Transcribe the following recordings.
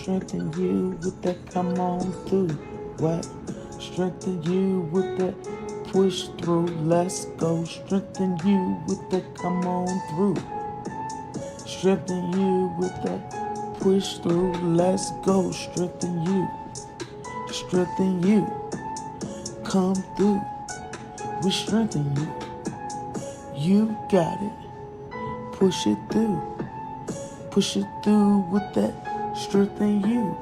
strengthen you with that come on through. What? Strengthen you with that push through. Let's go. Strengthen you with that come on through. Strengthen you with that push through. Let's go. Strengthen you. Strengthen you. Come through. We strengthen you. You got it. Push it through. Push it through with that strengthen you.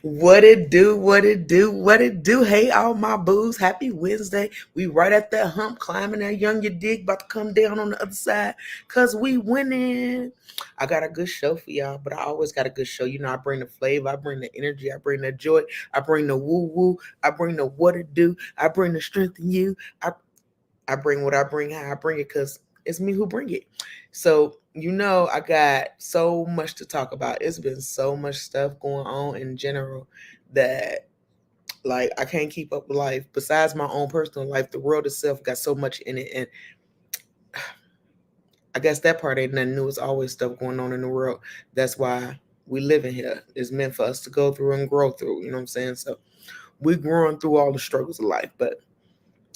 What it do, what it do, what it do. Hey, all my boos, happy Wednesday. We right at that hump, climbing that young you dig, about to come down on the other side, cause we winning. I got a good show for y'all, but I always got a good show. You know, I bring the flavor, I bring the energy, I bring the joy, I bring the woo-woo, I bring the what it do, I bring the strength in you. I bring what I bring, how I bring it, cause it's me who bring it. So, I got so much to talk about. It's been so much stuff going on in general that like I can't keep up with life. Besides my own personal life, the world itself got so much in it. And I guess that part ain't nothing new. It's always stuff going on in the world. That's why we live in here. It's meant for us to go through and grow through. You know what I'm saying? So we're growing through all the struggles of life. But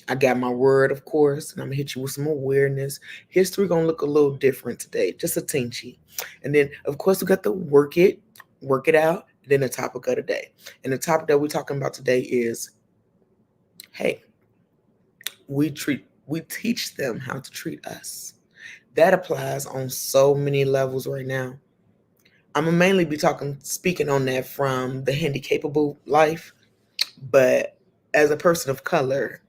I got my word, of course, and I'm gonna hit you with some awareness. History gonna look a little different today, just a teensy. And then, of course, we got the work it out, and then the topic of the day. And the topic that we're talking about today is, hey, we teach them how to treat us. That applies on so many levels right now. I'm gonna mainly be speaking on that from the handicapable life, but as a person of color,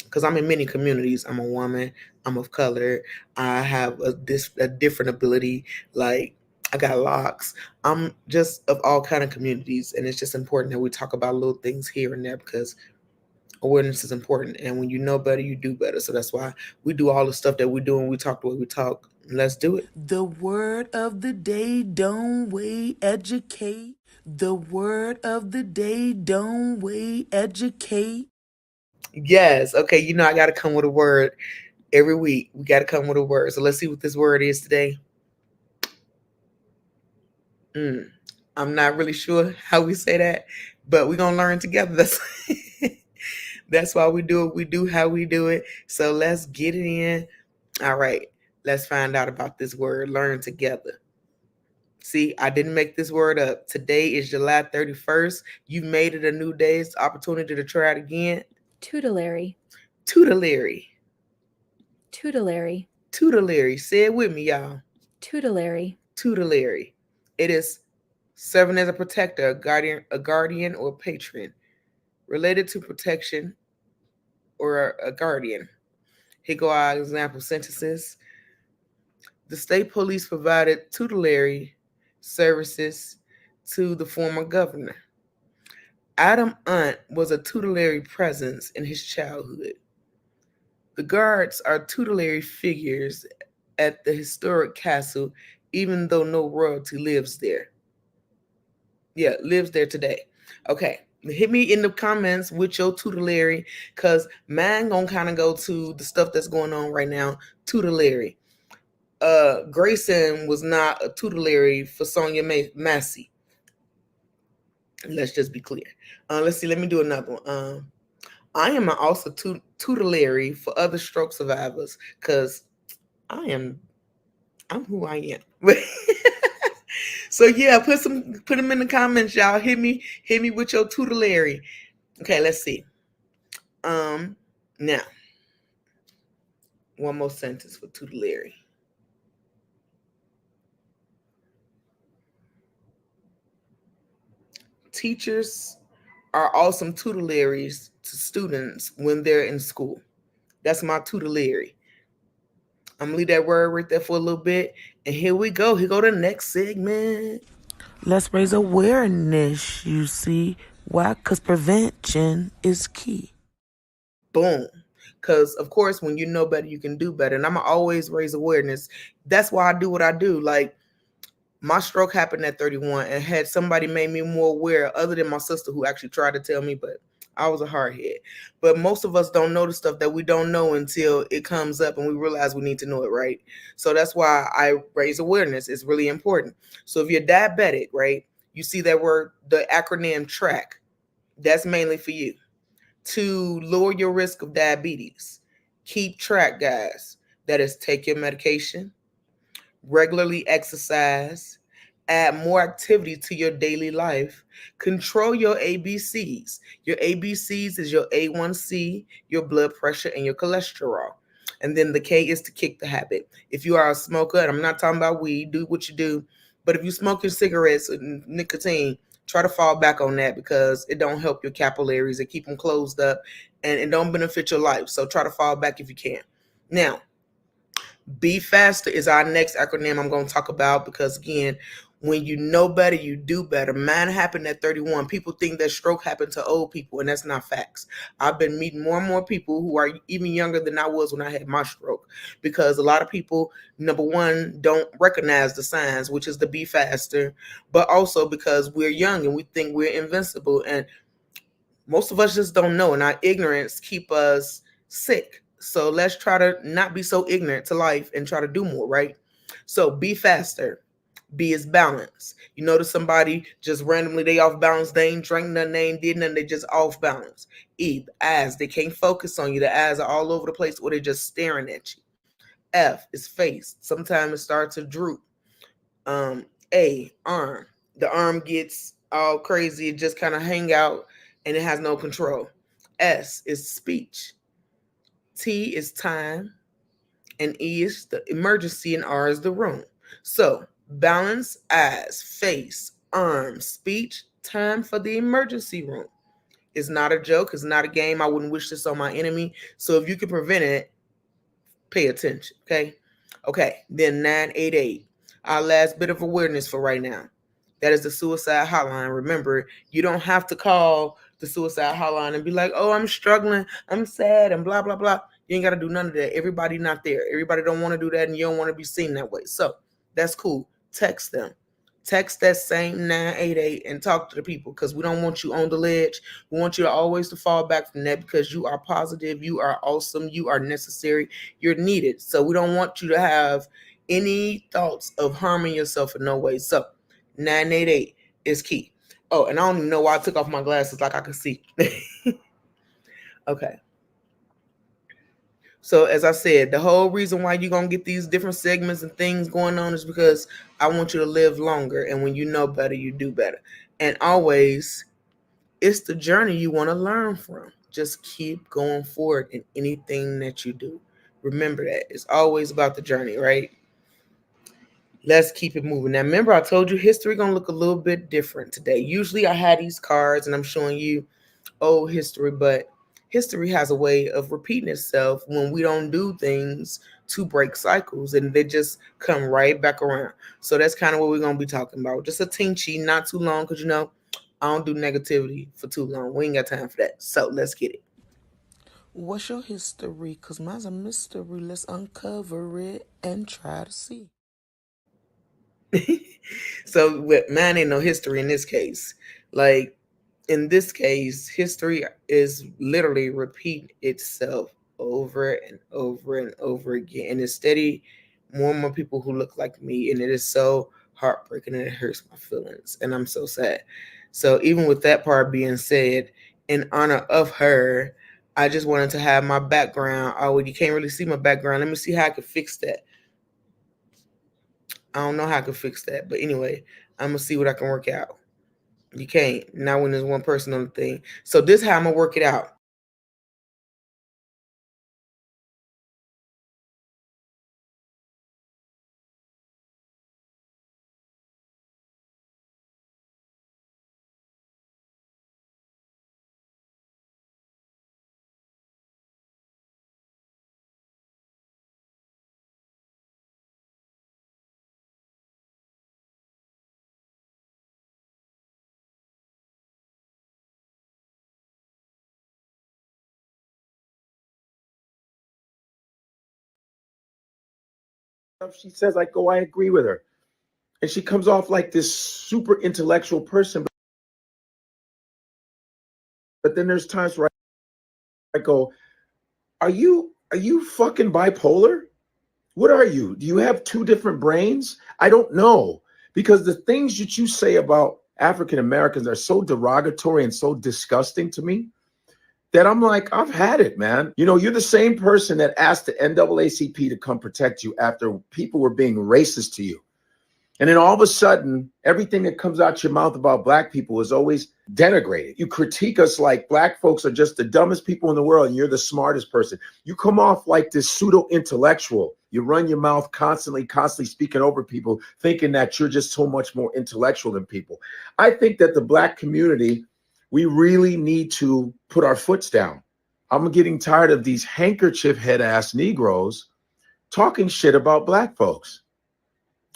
because I'm in many communities. I'm a woman. I'm of color. I have a different ability. Like I got locks. I'm just of all kind of communities, and it's just important that we talk about little things here and there because awareness is important. And when you know better, you do better. So that's why we do all the stuff that we do, and we talk the way we talk. Let's do it. The word of the day: don't wait, educate. The word of the day: don't wait, educate. Yes. Okay. I got to come with a word every week. We got to come with a word. So let's see what this word is today. I'm not really sure how we say that, but we're going to learn together. That's why we do it. We do how we do it. So let's get it in. All right. Let's find out about this word. Learn together. See, I didn't make this word up. Today is July 31st. You made it a new day's opportunity to try it again. Tutelary. Tutelary. Tutelary. Tutelary. Say it with me, y'all. Tutelary. Tutelary. It is serving as a protector, a guardian or patron, related to protection or a guardian. Here go our example sentences. The state police provided tutelary services to the former governor. Adam Unt was a tutelary presence in his childhood. The guards are tutelary figures at the historic castle, even though no royalty lives there. Yeah, lives there today. Okay. Hit me in the comments with your tutelary, because mine gonna kind of go to the stuff that's going on right now. Tutelary. Grayson was not a tutelary for Sonia Massey. Let's just be clear. Let's see. Let me do another one. I am also tutelary for other stroke survivors because I'm who I am. So yeah, put them in the comments, y'all. Hit me with your tutelary. Okay, let's see. Now one more sentence for tutelary. Teachers are awesome tutelaries to students when they're in school. That's my tutelary. I'm gonna leave that word right there for a little bit, and here we go. Here go the next segment. Let's raise awareness. You see why? Because prevention is key. Boom. Because of course, when you know better, you can do better. And I'm gonna always raise awareness. That's why I do what I do. Like my stroke happened at 31, and had somebody made me more aware, other than my sister who actually tried to tell me, but I was a hardhead. But most of us don't know the stuff that we don't know until it comes up and we realize we need to know it, right? So that's why I raise awareness. It's really important. So if you're diabetic, right, you see that word, the acronym TRACK, that's mainly for you to lower your risk of diabetes. Keep track, guys. That is take your medication, regularly exercise, add more activity to your daily life, control your ABCs. Your ABCs is your A1C, your blood pressure, and your cholesterol. And then the K is to kick the habit. If you are a smoker, and I'm not talking about weed, do what you do, but if you're smoking cigarettes and nicotine, try to fall back on that because it don't help your capillaries. It keep them closed up and it don't benefit your life. So try to fall back if you can. Now, be faster is our next acronym I'm going to talk about because, again, when you know better, you do better. Mine happened at 31. People think that stroke happened to old people, and that's not facts. I've been meeting more and more people who are even younger than I was when I had my stroke because a lot of people, number one, don't recognize the signs, which is to be faster, but also because we're young and we think we're invincible. And most of us just don't know, and our ignorance keep us sick. So let's try to not be so ignorant to life and try to do more, right? So be faster. B is balance. You notice somebody just randomly they off balance, they ain't drank nothing, they ain't did nothing, they just off balance. E, the eyes, they can't focus on you. The eyes are all over the place or they're just staring at you. F is face. Sometimes it starts to droop. A, arm. The arm gets all crazy, it just kind of hang out and it has no control. S is speech. T is time. And E is the emergency, and R is the room. So balance, eyes, face, arm, speech, time for the emergency room. It's not a joke, it's not a game. I wouldn't wish this on my enemy. So if you can prevent it, pay attention. Okay. Okay. Then 988. Our last bit of awareness for right now. That is the suicide hotline. Remember, you don't have to call the suicide hotline and be like, oh, I'm struggling, I'm sad, and blah, blah, blah. You ain't got to do none of that. Everybody not there. Everybody don't want to do that, and you don't want to be seen that way. So that's cool. Text them. Text that same 988 and talk to the people because we don't want you on the ledge. We want you to always to fall back from that because you are positive, you are awesome, you are necessary, you're needed. So we don't want you to have any thoughts of harming yourself in no way. So 988 is key. Oh, and I don't even know why I took off my glasses like I could see. Okay. So as I said, the whole reason why you're gonna get these different segments and things going on is because I want you to live longer. And when you know better, you do better. And always, it's the journey you want to learn from. Just keep going forward in anything that you do. Remember that. It's always about the journey, right? Let's keep it moving. Now, remember, I told you history gonna look a little bit different today. Usually, I had these cards and I'm showing you old history, but history has a way of repeating itself when we don't do things to break cycles, and they just come right back around. So that's kind of what we're gonna be talking about. Just a teensy, not too long, because I don't do negativity for too long. We ain't got time for that. So let's get it. What's your history? Because mine's a mystery. Let's uncover it and try to see. So with mine ain't no history in this case. Like in this case, history is literally repeat itself over and over and over again. And it's steady more and more people who look like me. And it is so heartbreaking and it hurts my feelings. And I'm so sad. So even with that part being said, in honor of her, I just wanted to have my background. Oh, you can't really see my background. Let me see how I can fix that. I don't know how I can fix that. But anyway, I'm gonna see what I can work out. You can't. Not when there's one person on the thing. So this is how I'm gonna work it out. She says, like, oh, I agree with her. And she comes off like this super intellectual person, But then there's times where I go, are you fucking bipolar? What are you? Do you have two different brains? I don't know. Because the things that you say about African Americans are so derogatory and so disgusting to me that I'm like, I've had it, man. You know, you're the same person that asked the NAACP to come protect you after people were being racist to you. And then all of a sudden, everything that comes out your mouth about black people is always denigrated. You critique us like black folks are just the dumbest people in the world and you're the smartest person. You come off like this pseudo intellectual. You run your mouth constantly speaking over people, thinking that you're just so much more intellectual than people. I think that the black community, we really need to put our foots down. I'm getting tired of these handkerchief head ass Negroes talking shit about black folks.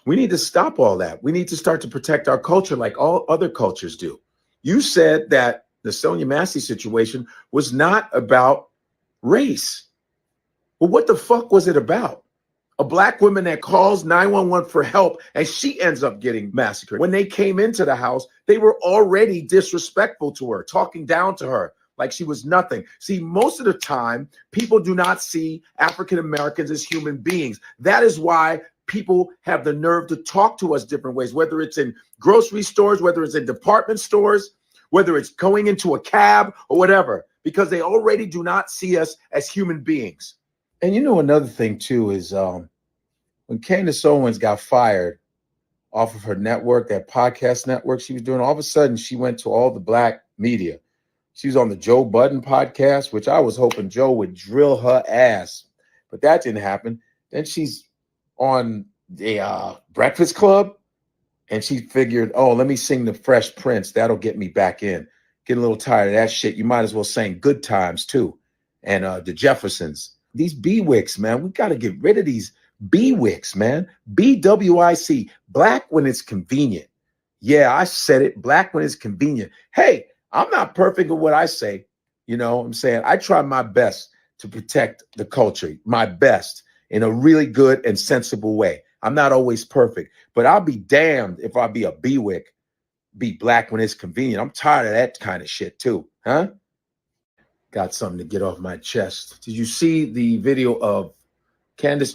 We need to stop all that. We need to start to protect our culture like all other cultures do. You said that the Sonia Massey situation was not about race. Well, what the fuck was it about? A black woman that calls 911 for help and she ends up getting massacred. When they came into the house, they were already disrespectful to her, talking down to her like she was nothing. See, most of the time, people do not see African Americans as human beings. That is why people have the nerve to talk to us different ways, whether it's in grocery stores, whether it's in department stores, whether it's going into a cab or whatever, because they already do not see us as human beings. And you know, another thing too is when Candace Owens got fired off of her network, that podcast network she was doing, all of a sudden she went to all the black media. She was on the Joe Budden podcast, which I was hoping Joe would drill her ass, but that didn't happen. Then she's on the Breakfast Club, and she figured, oh, let me sing the Fresh Prince. That'll get me back in. Getting a little tired of that shit. You might as well sing Good Times too, and the Jeffersons. These B-Wicks, man, we got to get rid of these B-Wicks, man. BWIC, black when it's convenient. Yeah, I said it, black when it's convenient. Hey, I'm not perfect with what I say. You know what I'm saying? I try my best to protect the culture, my best in a really good and sensible way. I'm not always perfect, but I'll be damned if I be a B-Wick, be black when it's convenient. I'm tired of that kind of shit too, huh? Got something to get off my chest. Did you see the video of Candace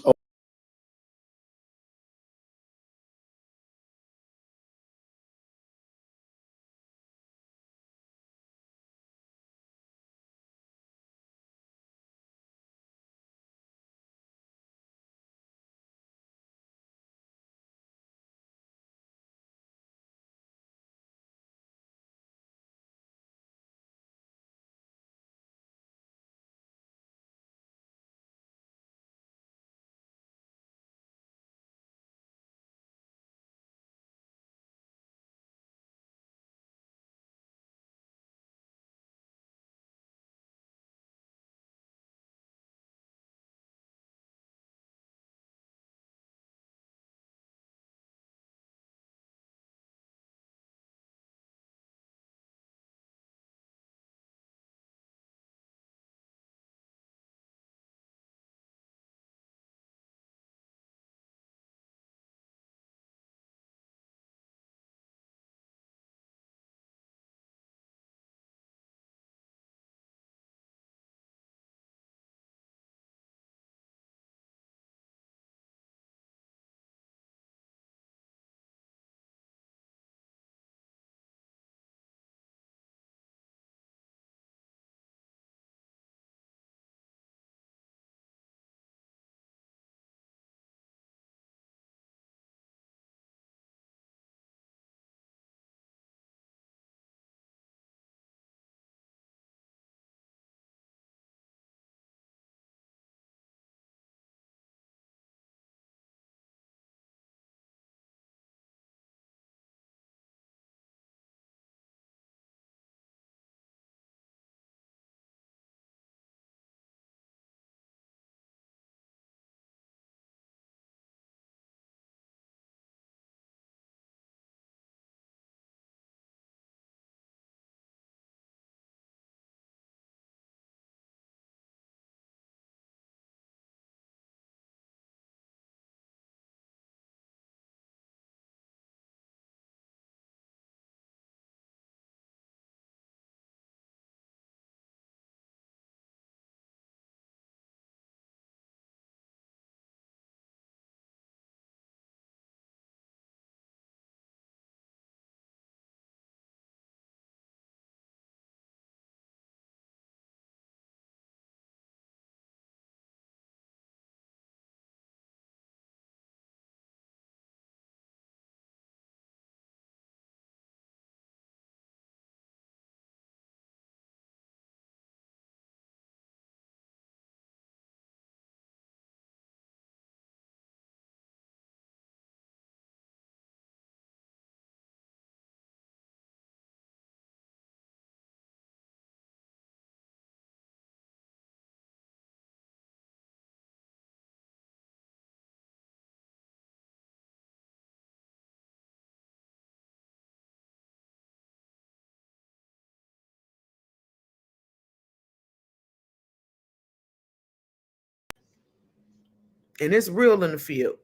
And it's real in the field.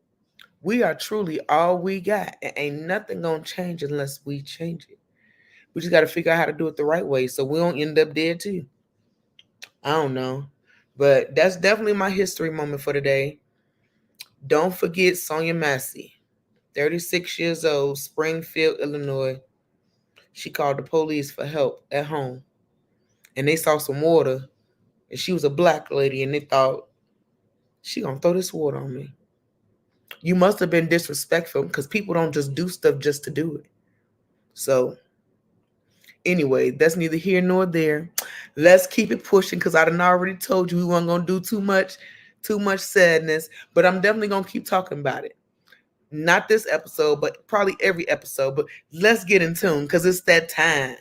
We are truly all we got. And ain't nothing gonna change unless we change it. We just gotta figure out how to do it the right way so we don't end up dead too. I don't know. But that's definitely my history moment for today. Don't forget Sonia Massey, 36 years old, Springfield, Illinois. She called the police for help at home. And they saw some water. And she was a black lady and they thought, she gonna throw this water on me. You must have been disrespectful because people don't just do stuff just to do it. So anyway, that's neither here nor there. Let's keep it pushing because I done already told you we weren't gonna do too much sadness, but I'm definitely gonna keep talking about it. Not this episode, but probably every episode. But let's get in tune because it's that time.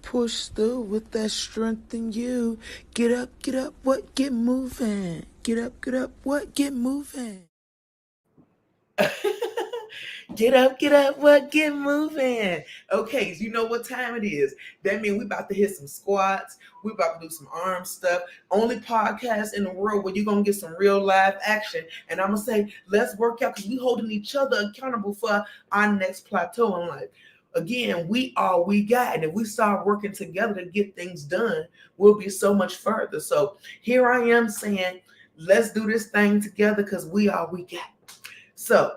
Push through with that strength in you. Get up, what? Get moving. Get up, what? Get moving. Get up, what? Get moving. Okay, so you know what time it is. That means we about to hit some squats. We about to do some arm stuff. Only podcast in the world where you're going to get some real live action. And I'm going to say, let's work out because we holding each other accountable for our next plateau in life. Again, we all we got. And if we start working together to get things done, we'll be so much further. So here I am saying, let's do this thing together because we all we got. So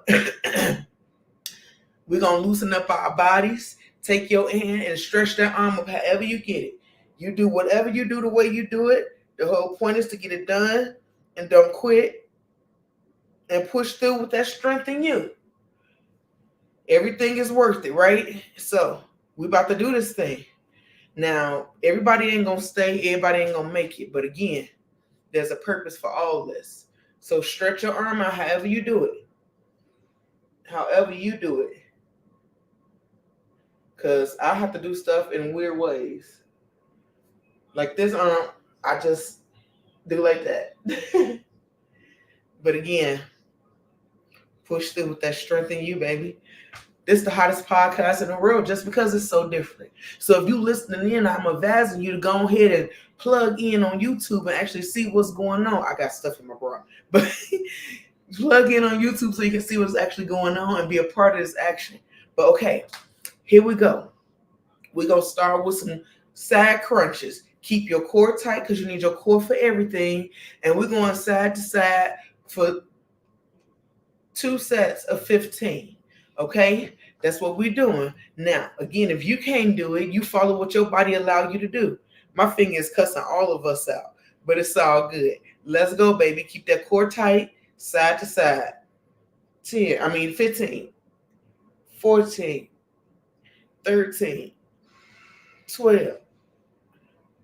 we're going to loosen up our bodies. Take your hand and stretch that arm up however you get it. You do whatever you do the way you do it. The whole point is to get it done and don't quit and push through with that strength in you. Everything is worth it, right? So we about to do this thing. Now, everybody ain't going to stay. Everybody ain't going to make it. But again, there's a purpose for all this. So stretch your arm out however you do it. However you do it. Because I have to do stuff in weird ways. Like this arm, I just do like that. But again, push through with that strength in you, baby. This is the hottest podcast in the world just because it's so different. So if you listening in, I'm advising you to go ahead and plug in on YouTube and actually see what's going on. I got stuff in my bra. But plug in on YouTube so you can see what's actually going on and be a part of this action. But okay, here we go. We're going to start with some side crunches. Keep your core tight because you need your core for everything. And we're going side to side for 2 sets of 15. Okay? That's what we're doing. Now, again, if you can't do it, you follow what your body allows you to do. My finger is cussing all of us out, but it's all good. Let's go, baby. Keep that core tight, side to side. 15, 14, 13, 12,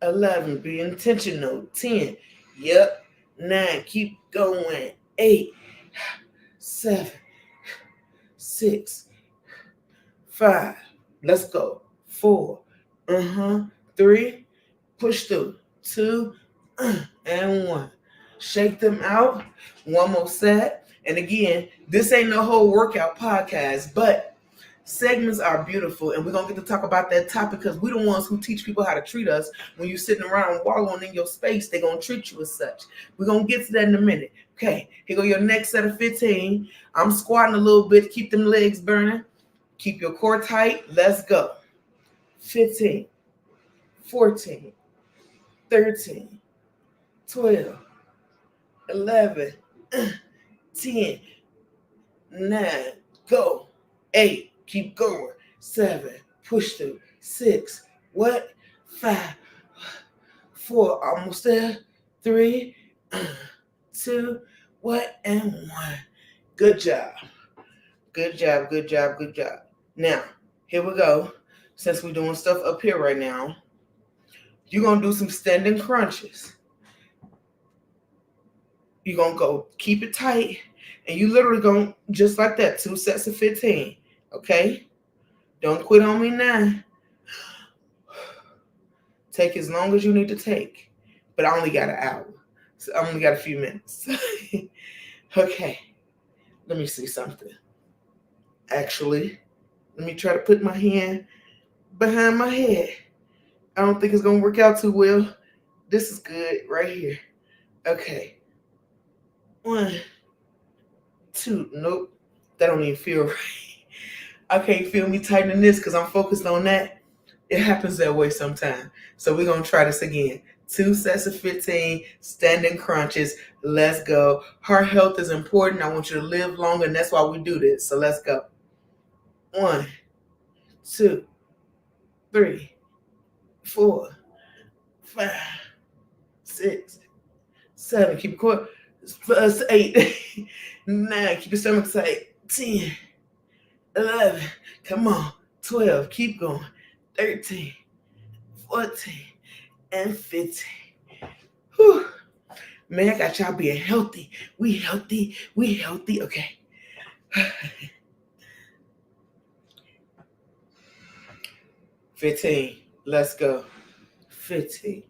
11, be intentional. 10, yep. 9, keep going. 8, 7, 6, 5, let's go. 4, 3, push through. 2, and 1. Shake them out. One more set. And again, this ain't no whole workout podcast, but segments are beautiful, and we're going to get to talk about that topic because we're the ones who teach people how to treat us. When you're sitting around wallowing in your space, they're going to treat you as such. We're going to get to that in a minute. Okay, here go your next set of 15. I'm squatting a little bit. Keep them legs burning. Keep your core tight. Let's go. 15, 14, 13, 12, 11, 10, 9, go. 8, keep going. 7, push through. 6, what? 5, 4, almost there. 3, 2, what? And 1. Good job. Good job, good job, good job. Now, here we go. Since we're doing stuff up here right now, you're going to do some standing crunches. You're going to go keep it tight. And you literally going just like that, 2 sets of 15. Okay? Don't quit on me now. Take as long as you need to take. But I only got an hour. So I only got a few minutes. Okay. Let me see something. Actually, let me try to put my hand behind my head. I don't think it's going to work out too well. This is good right here. Okay. 1, 2. Nope, that don't even feel right. I can't feel me tightening this because I'm focused on that. It happens that way sometimes. So we're going to try this again. 2 sets of 15 standing crunches. Let's go. Heart health is important. I want you to live longer, and that's why we do this. So let's go. 1, 2, 3, 4, 5, 6, 7. Keep it quick. Plus 8, 9. Keep your stomach tight. 10, 11. Come on. 12. Keep going. 13, 14, and 15. Whew. Man, I got y'all being healthy. We healthy. We healthy. Okay. 15. Let's go. 15,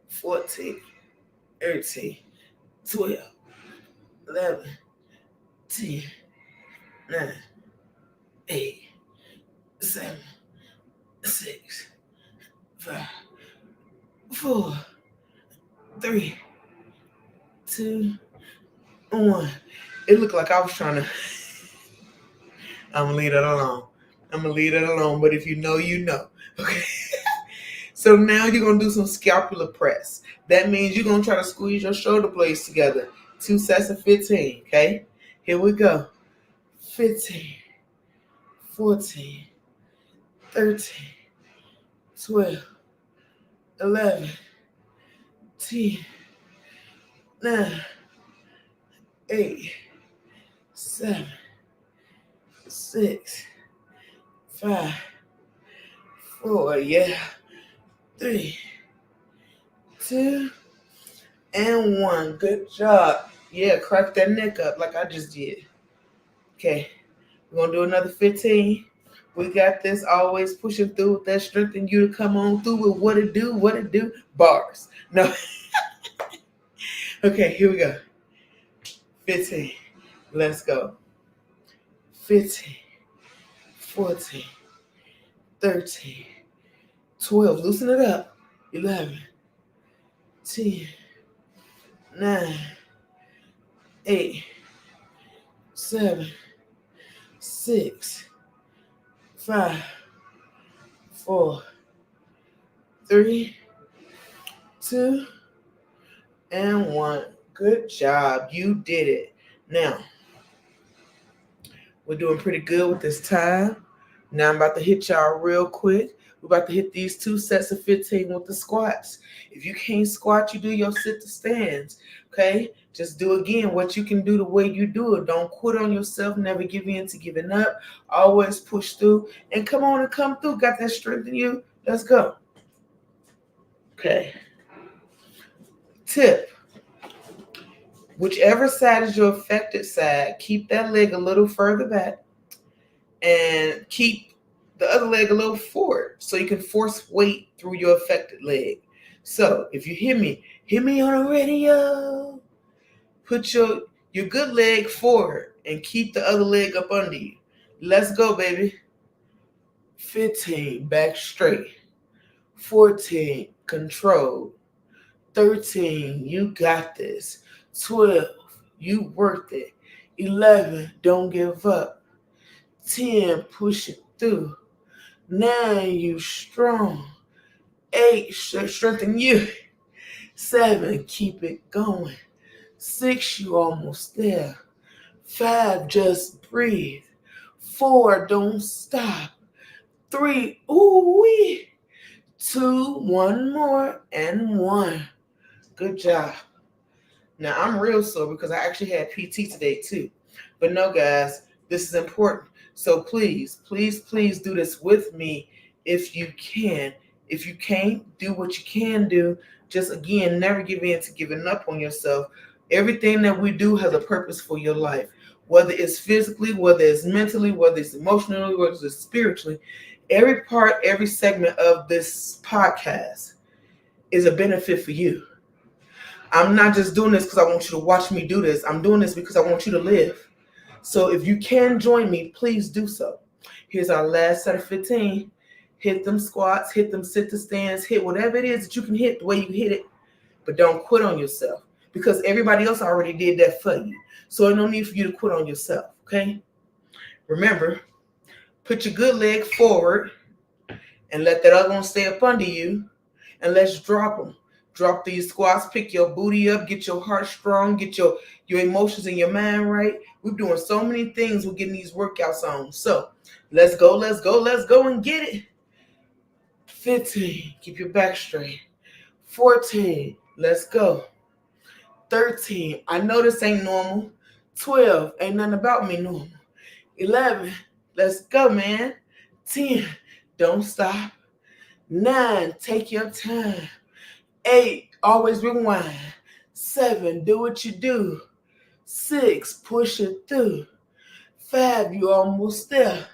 14, 13, 12, 11, 10, 9, 8, 7, 6, 5, 4, 3, 2, 1. It looked like I was trying to. I'm gonna leave that alone. But if you know, you know. Okay. So now you're gonna do some scapular press. That means you're gonna try to squeeze your shoulder blades together. 2 sets of 15. Okay. Here we go. 15, 14, 13, 12, 11, 10, 9, 8, 7, 6, 5, 4, yeah, 3, 2, and 1. Good job. Yeah, crack that neck up like I just did. Okay, we're gonna do another 15. We got this. Always pushing through with that strength in you to come on through with what it do. Bars. No. Okay, here we go. 15. Let's go. 15, 14, 13, 12. Loosen it up. 11, 10, 9, 8, 7, 6, 5, 4, 3, 2, and 1. Good job. You did it. Now, we're doing pretty good with this time. Now I'm about to hit y'all real quick. We're about to hit these 2 sets of 15 with the squats. If you can't squat, you do your sit to stands. Okay? Just do again what you can do the way you do it. Don't quit on yourself. Never give in to giving up. Always push through. And come on and come through. Got that strength in you? Let's go. Okay. Tip. Whichever side is your affected side, keep that leg a little further back and keep the other leg a little forward so you can force weight through your affected leg. So if you hear me on the radio. Put your good leg forward and keep the other leg up under you. Let's go, baby. 15, back straight. 14, control. 13, you got this. 12, you worked it. 11, don't give up. 10, push it through. 9, you strong. 8, strengthen you. 7, keep it going. 6, you almost there. 5, just breathe. 4, don't stop. 3, ooh-wee. 2, 1 more, and 1. Good job. Now, I'm real sore because I actually had PT today too. But no, guys, this is important. So please, please, please do this with me if you can. If you can't, do what you can do. Just, again, never give in to giving up on yourself. Everything that we do has a purpose for your life. Whether it's physically, whether it's mentally, whether it's emotionally, whether it's spiritually. Every part, every segment of this podcast is a benefit for you. I'm not just doing this because I want you to watch me do this. I'm doing this because I want you to live. So if you can join me, please do so. Here's our last set of 15. Hit them squats, hit them sit to stands, hit whatever it is that you can hit the way you hit it. But don't quit on yourself because everybody else already did that for you. So there's no need for you to quit on yourself, okay? Remember, put your good leg forward and let that other one stay up under you, and let's drop them. Drop these squats, pick your booty up, get your heart strong, get your emotions and your mind right. We're doing so many things. We're getting these workouts on. So let's go, let's go, let's go and get it. 15, keep your back straight. 14, let's go. 13, I know this ain't normal. 12, ain't nothing about me normal. 11, let's go, man. 10, don't stop. 9, take your time. 8, always rewind. 7, do what you do. 6, push it through. 5, you almost there.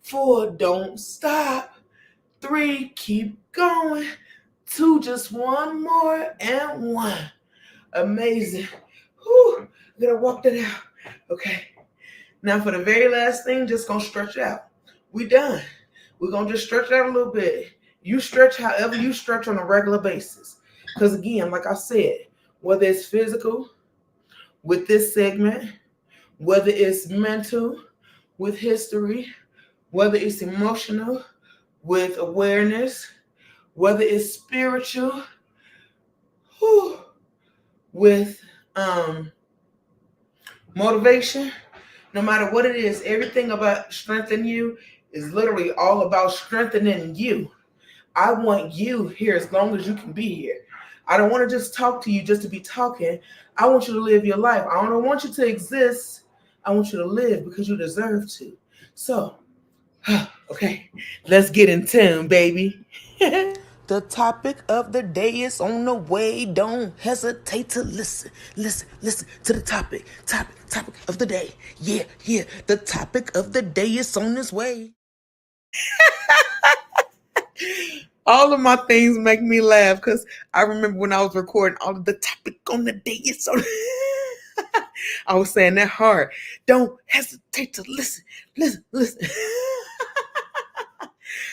4, don't stop. 3, keep going. 2, just one more, and 1. Amazing. Whew, I'm gonna walk that out. Okay. Now for the very last thing, just gonna stretch it out. We done. We're gonna just stretch it out a little bit. You stretch however you stretch on a regular basis. Because again, like I said, whether it's physical with this segment, whether it's mental with history, whether it's emotional with awareness, whether it's spiritual with motivation, no matter what it is, everything about strengthening you is literally all about strengthening you. I want you here as long as you can be here. I don't want to just talk to you just to be talking. I want you to live your life. I don't want you to exist. I want you to live because you deserve to. So, okay, let's get in tune, baby. The topic of the day is on the way. Don't hesitate to listen. Listen to the topic. Topic of the day. Yeah. The topic of the day is on its way. All of my things make me laugh because I remember when I was recording all of the topic on the day is on. I was saying that hard. Don't hesitate to listen.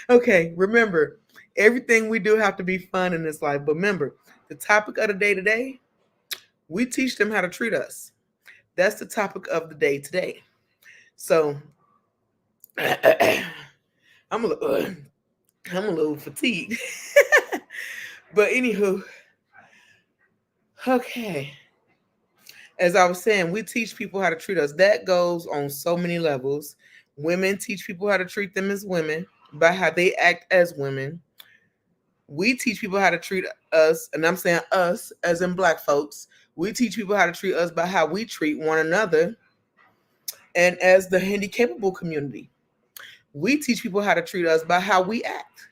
Okay, remember, everything we do have to be fun in this life. But remember, the topic of the day today, we teach them how to treat us. That's the topic of the day today. So I'm a little fatigued. But anywho, okay. As I was saying, we teach people how to treat us. That goes on so many levels. Women teach people how to treat them as women by how they act as women. We teach people how to treat us, and I'm saying us as in Black folks. We teach people how to treat us by how we treat one another. And as the handicapable community, we teach people how to treat us by how we act.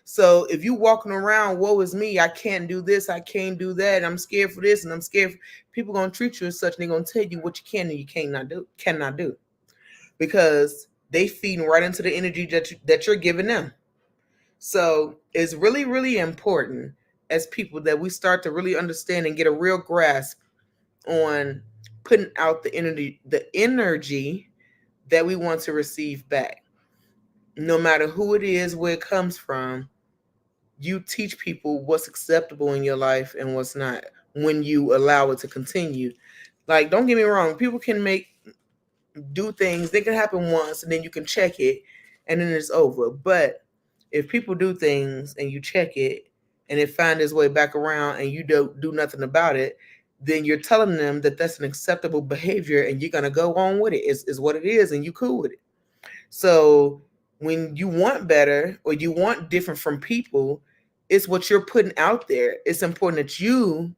So if you walking around, woe is me, I can't do this, I can't do that, I'm scared for this, and I'm scared. People gonna treat you as such, and they're gonna tell you what you can and you cannot do, because they feeding right into the energy that you're giving them. So it's really, really important as people that we start to really understand and get a real grasp on putting out the energy that we want to receive back. No matter who it is, where it comes from, you teach people what's acceptable in your life and what's not when you allow it to continue. Like, don't get me wrong, people can do things, they can happen once and then you can check it and then it's over. But if people do things and you check it and it find its way back around and you don't do nothing about it, then you're telling them that that's an acceptable behavior and you're going to go on with it. It's what it is and you cool with it. So when you want better or you want different from people, it's what you're putting out there. It's important that you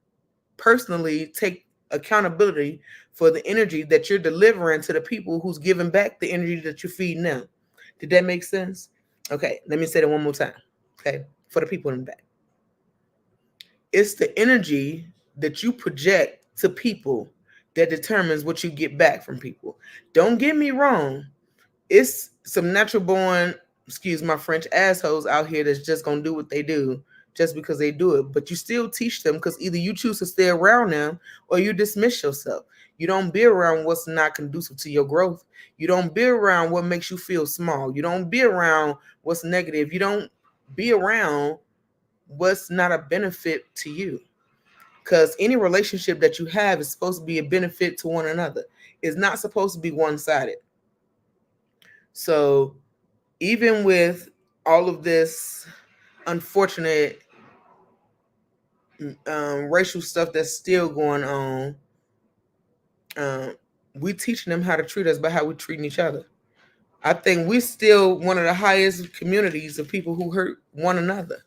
personally take accountability for the energy that you're delivering to the people who's giving back the energy that you're feeding them. Did that make sense? Okay, let me say that one more time. Okay, for the people in the back. It's the energy that you project to people that determines what you get back from people. Don't get me wrong. It's some natural born, excuse my French, assholes out here that's just going to do what they do just because they do it. But you still teach them, because either you choose to stay around them or you dismiss yourself. You don't be around what's not conducive to your growth. You don't be around what makes you feel small. You don't be around what's negative. You don't be around what's not a benefit to you. Because any relationship that you have is supposed to be a benefit to one another. It's not supposed to be one-sided. So even with all of this unfortunate racial stuff that's still going on, we teaching them how to treat us by how we treating each other. I think we still one of the highest communities of people who hurt one another,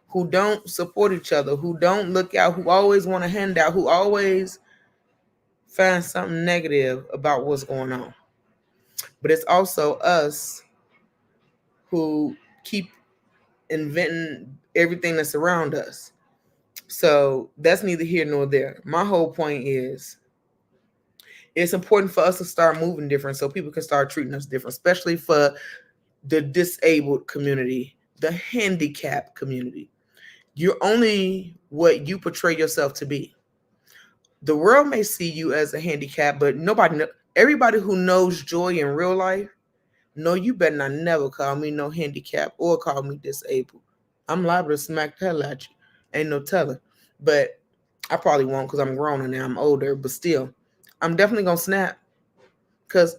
who don't support each other, who don't look out, who always want to hand out, who always find something negative about what's going on. But it's also us who keep inventing everything that's around us. So that's neither here nor there. My whole point is it's important for us to start moving different so people can start treating us different, especially for the disabled community, the handicapped community. You're only what you portray yourself to be. The world may see you as a handicap, but everybody who knows joy in real life, no, you better not never call me no handicap or call me disabled. I'm liable to smack the hell at you. Ain't no telling. But I probably won't because I'm grown and now I'm older, but still, I'm definitely going to snap because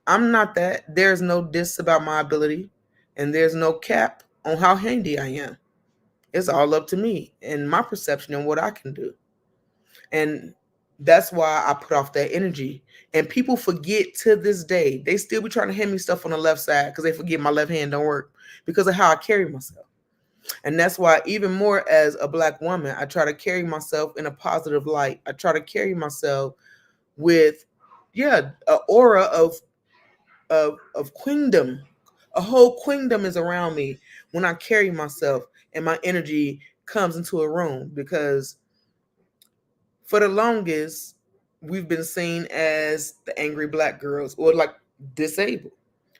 I'm not that. There's no diss about my ability and there's no cap on how handy I am. It's all up to me and my perception and what I can do. And that's why I put off that energy. And people forget to this day, they still be trying to hand me stuff on the left side because they forget my left hand don't work because of how I carry myself. And that's why even more as a Black woman, I try to carry myself in a positive light. I try to carry myself with, an aura of queendom. A whole queendom is around me when I carry myself and my energy comes into a room because for the longest, we've been seen as the angry Black girls or like disabled.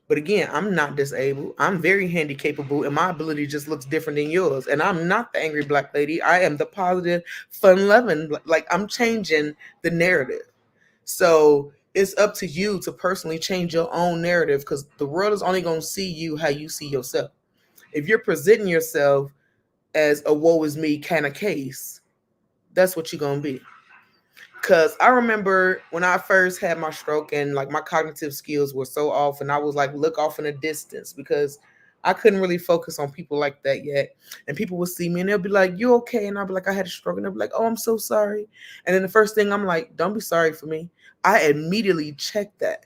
But again, I'm not disabled. I'm very handicapable, and my ability just looks different than yours. And I'm not the angry Black lady. I am the positive, fun-loving. Like I'm changing the narrative. So it's up to you to personally change your own narrative because the world is only going to see you how you see yourself. If you're presenting yourself as a woe is me kind of case, that's what you're going to be. Cause I remember when I first had my stroke and like my cognitive skills were so off and I was like look off in a distance because I couldn't really focus on people like that yet. And people would see me and they'll be like, "You okay?" And I'll be like, "I had a stroke." And they'll be like, "Oh, I'm so sorry." And then the first thing I'm like, "Don't be sorry for me." I immediately check that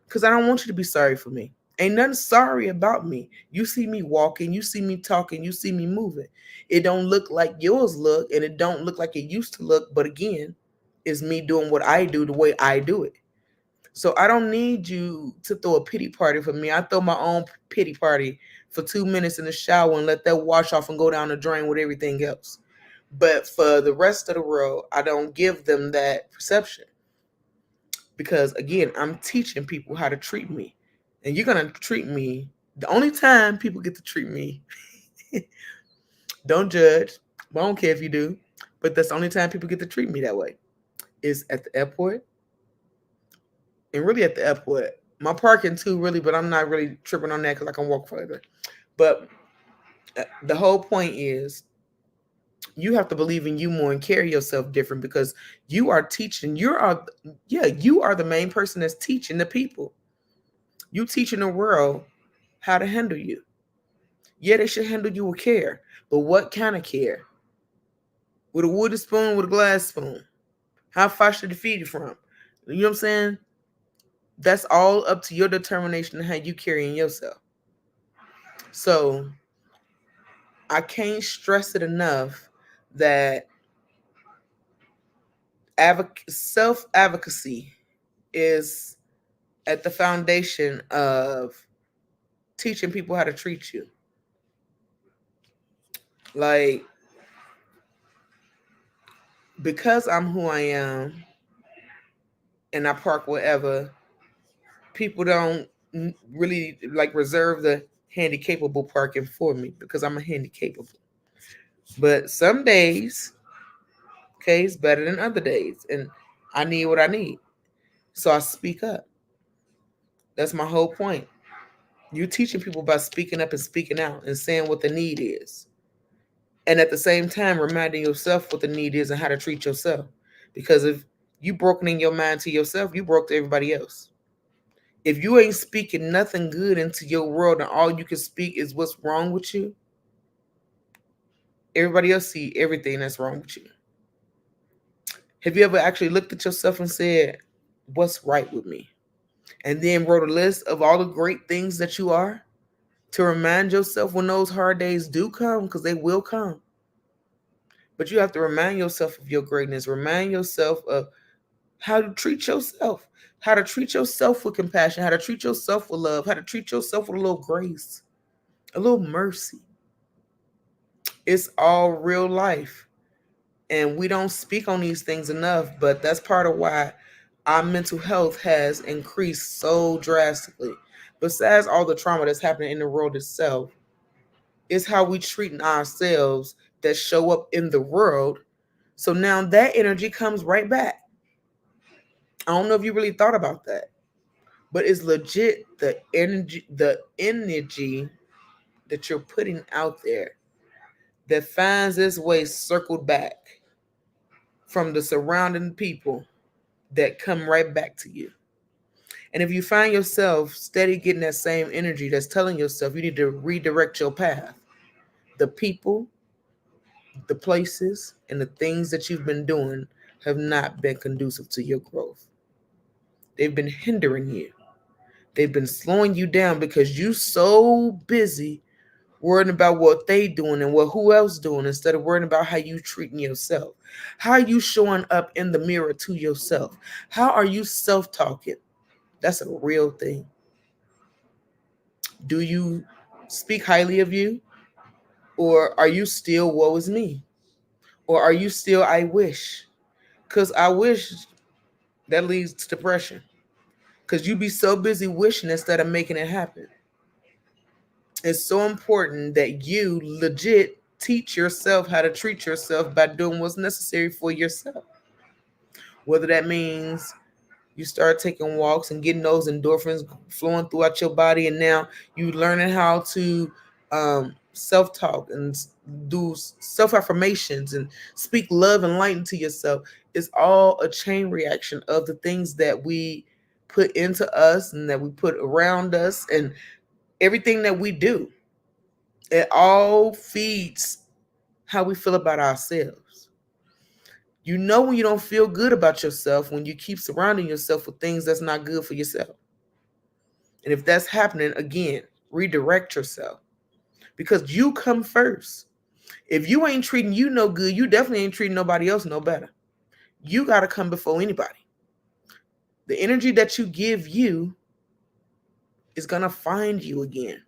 because I don't want you to be sorry for me. Ain't nothing sorry about me. You see me walking, you see me talking, you see me moving. It don't look like yours look and it don't look like it used to look. But again, is me doing what I do the way I do it. So I don't need you to throw a pity party for me. I throw my own pity party for 2 minutes in the shower and let that wash off and go down the drain with everything else. But for the rest of the world, I don't give them that perception. Because again, I'm teaching people how to treat me. And you're going to treat me. The only time people get to treat me, don't judge. I don't care if you do. But that's the only time people get to treat me that way is at the airport and really at the airport. My parking too, really, but I'm not really tripping on that because I can walk further. But the whole point is you have to believe in you more and carry yourself different because you are teaching. You are the main person that's teaching the people. You teaching the world how to handle you. Yeah, they should handle you with care, but what kind of care? With a wooden spoon, with a glass spoon? How far should it feed you from? You know what I'm saying? That's all up to your determination and how you carrying yourself. So I can't stress it enough that self advocacy is at the foundation of teaching people how to treat you. Like, because I'm who I am and I park wherever, people don't really like reserve the handicapable parking for me because I'm a handicapable. But some days, okay, it's better than other days. And I need what I need. So I speak up. That's my whole point. You teaching people by speaking up and speaking out and saying what the need is. And at the same time, reminding yourself what the need is and how to treat yourself. Because if you broken in your mind to yourself, you broke to everybody else. If you ain't speaking nothing good into your world and all you can speak is what's wrong with you, everybody else see everything that's wrong with you. Have you ever actually looked at yourself and said, what's right with me? And then wrote a list of all the great things that you are to remind yourself when those hard days do come, because they will come. But you have to remind yourself of your greatness. Remind yourself of how to treat yourself, how to treat yourself with compassion, how to treat yourself with love, how to treat yourself with a little grace, a little mercy. It's all real life. And we don't speak on these things enough, but that's part of why our mental health has increased so drastically. Besides all the trauma that's happening in the world itself, it's how we treating ourselves that show up in the world. So now that energy comes right back. I don't know if you really thought about that, but it's legit the energy that you're putting out there that finds its way circled back from the surrounding people that come right back to you. And if you find yourself steady getting that same energy that's telling yourself you need to redirect your path, the people, the places, and the things that you've been doing have not been conducive to your growth. They've been hindering you. They've been slowing you down because you so busy worrying about what they doing and what who else doing instead of worrying about how you treating yourself. How are you showing up in the mirror to yourself? How are you self-talking? That's a real thing. Do you speak highly of you? Or are you still woe is me? Or are you still I wish? Because I wish that leads to depression. Because you be so busy wishing instead of making it happen. It's so important that you legit teach yourself how to treat yourself by doing what's necessary for yourself. Whether that means you start taking walks and getting those endorphins flowing throughout your body, and now you learning how to self-talk and do self-affirmations and speak love and light into yourself. It's all a chain reaction of the things that we put into us and that we put around us and everything that we do. It all feeds how we feel about ourselves. You know when you don't feel good about yourself when you keep surrounding yourself with things that's not good for yourself. And if that's happening, again, redirect yourself because you come first. If you ain't treating you no good, you definitely ain't treating nobody else no better. You got to come before anybody. The energy that you give you is going to find you again.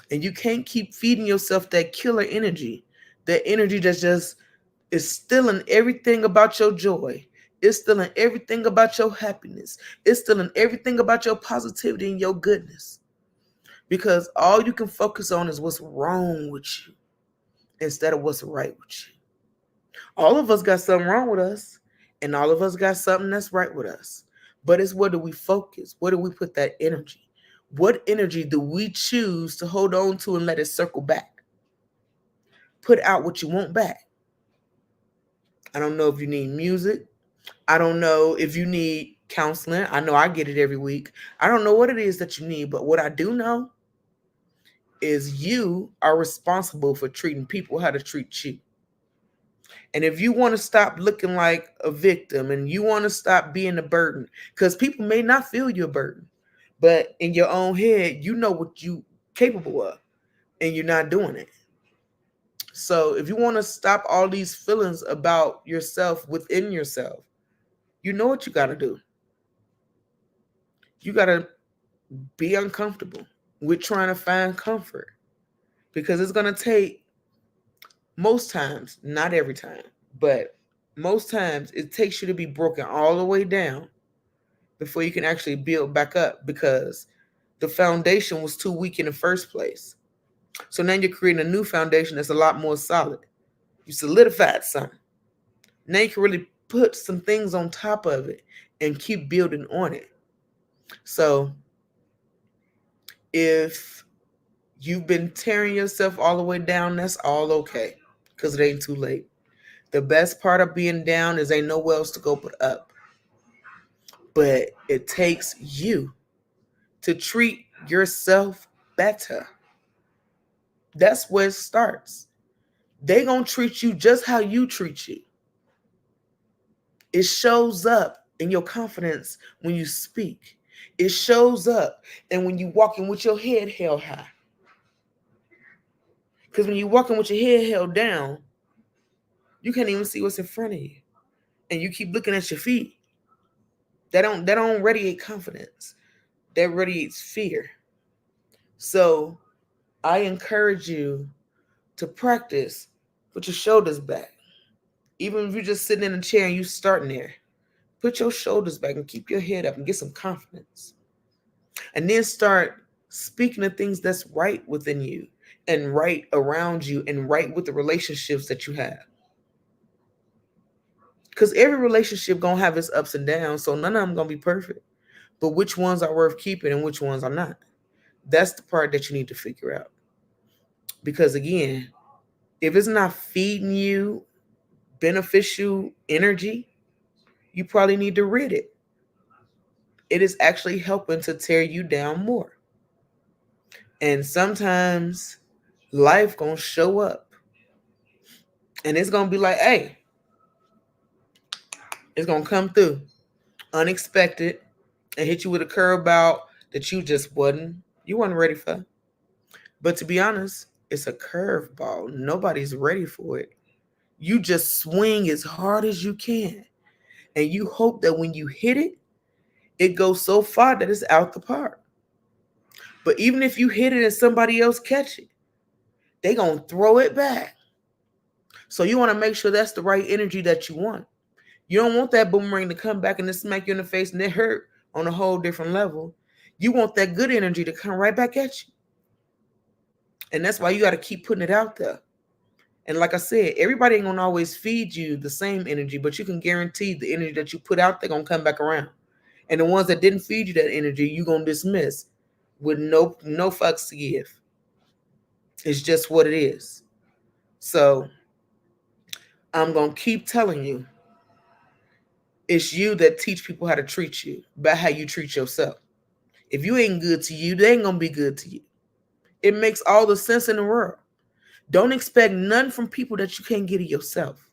And you can't keep feeding yourself that killer energy, that energy that's just is stealing everything about your joy. It's stealing everything about your happiness. It's stealing everything about your positivity and your goodness. Because all you can focus on is what's wrong with you instead of what's right with you. All of us got something wrong with us, and all of us got something that's right with us. But it's where do we focus? Where do we put that energy? What energy do we choose to hold on to and let it circle back? Put out what you want back. I don't know if you need music. I don't know if you need counseling. I know I get it every week. I don't know what it is that you need, but what I do know is you are responsible for treating people how to treat you. And if you want to stop looking like a victim and you want to stop being a burden, because people may not feel you're a burden, but in your own head, you know what you capable of and you're not doing it. So if you want to stop all these feelings about yourself within yourself, you know what you got to do. You got to be uncomfortable with trying to find comfort because it's going to take most times, not every time, but most times it takes you to be broken all the way down before you can actually build back up because the foundation was too weak in the first place. So now you're creating a new foundation that's a lot more solid. You solidified something. Now you can really put some things on top of it and keep building on it. So if You've been tearing yourself all the way down. That's all okay, because it ain't too late. The best part of being down is ain't nowhere else to go but up. But it takes you to treat yourself better. That's where it starts. They gonna treat you just how you treat you. It shows up in your confidence when you speak. It shows up and when you walking with your head held high. Because when you're walking with your head held down, you can't even see what's in front of you. And you keep looking at your feet. That don't radiate confidence. That radiates fear. So I encourage you to practice put your shoulders back. Even if you're just sitting in a chair and you starting there, put your shoulders back and keep your head up and get some confidence. And then start speaking the things that's right within you and right around you and right with the relationships that you have. Because every relationship gonna have its ups and downs, so none of them gonna be perfect. But which ones are worth keeping and which ones are not? That's the part that you need to figure out. Because again, if it's not feeding you beneficial energy, you probably need to rid it. It is actually helping to tear you down more. And sometimes life gonna show up and it's gonna be like, hey, it's gonna come through unexpected and hit you with a curveball that you wasn't ready for. But to be honest, it's a curveball. Nobody's ready for it. You just swing as hard as you can. And you hope that when you hit it, it goes so far that it's out the park. But even if you hit it and somebody else catch it, they gonna throw it back. So you want to make sure that's the right energy that you want. You don't want that boomerang to come back and then smack you in the face and it hurt on a whole different level. You want that good energy to come right back at you. And that's why you got to keep putting it out there. And like I said, everybody ain't gonna always feed you the same energy, but you can guarantee the energy that you put out there gonna come back around. And the ones that didn't feed you that energy, you gonna dismiss with no fucks to give. It's just what it is. So I'm gonna keep telling you, it's you that teach people how to treat you by how you treat yourself. If you ain't good to you, they ain't gonna be good to you. It makes all the sense in the world. Don't expect none from people that you can't get it yourself.